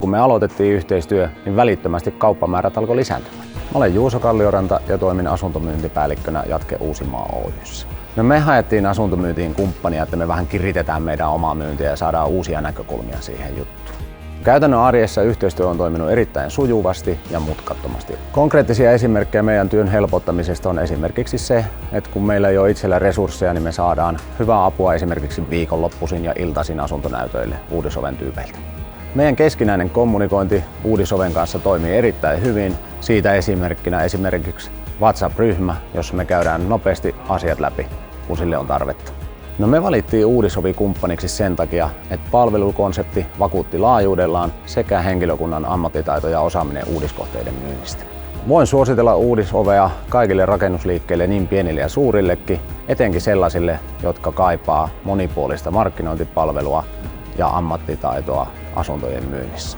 kun me aloitettiin yhteistyö, niin välittömästi kauppamäärät alkoi lisääntymään. Mä olen Juuso Kallioranta ja toimin asuntomyyntipäällikkönä Jatke Uusimaa Oy:ssä. No me haettiin asuntomyyntiin kumppania, että me vähän kiritetään meidän omaa myyntiä ja saadaan uusia näkökulmia siihen juttuun. Käytännön arjessa yhteistyö on toiminut erittäin sujuvasti ja mutkattomasti. Konkreettisia esimerkkejä meidän työn helpottamisesta on esimerkiksi se, että kun meillä ei ole itsellä resursseja, niin me saadaan hyvää apua esimerkiksi viikonloppuisin ja iltaisin asuntonäytöille Uudisoven tyypeiltä. Meidän keskinäinen kommunikointi Uudisoven kanssa toimii erittäin hyvin. Siitä esimerkkinä esimerkiksi WhatsApp-ryhmä, jossa me käydään nopeasti asiat läpi, kun sille on tarvetta. No me valittiin Uudisovi kumppaniksi sen takia, että palvelukonsepti vakuutti laajuudellaan sekä henkilökunnan ammattitaito ja osaaminen uudiskohteiden myynnistä. Voin suositella Uudisovea kaikille rakennusliikkeille, niin pienille ja suurillekin, etenkin sellaisille, jotka kaipaa monipuolista markkinointipalvelua ja ammattitaitoa asuntojen myynnissä.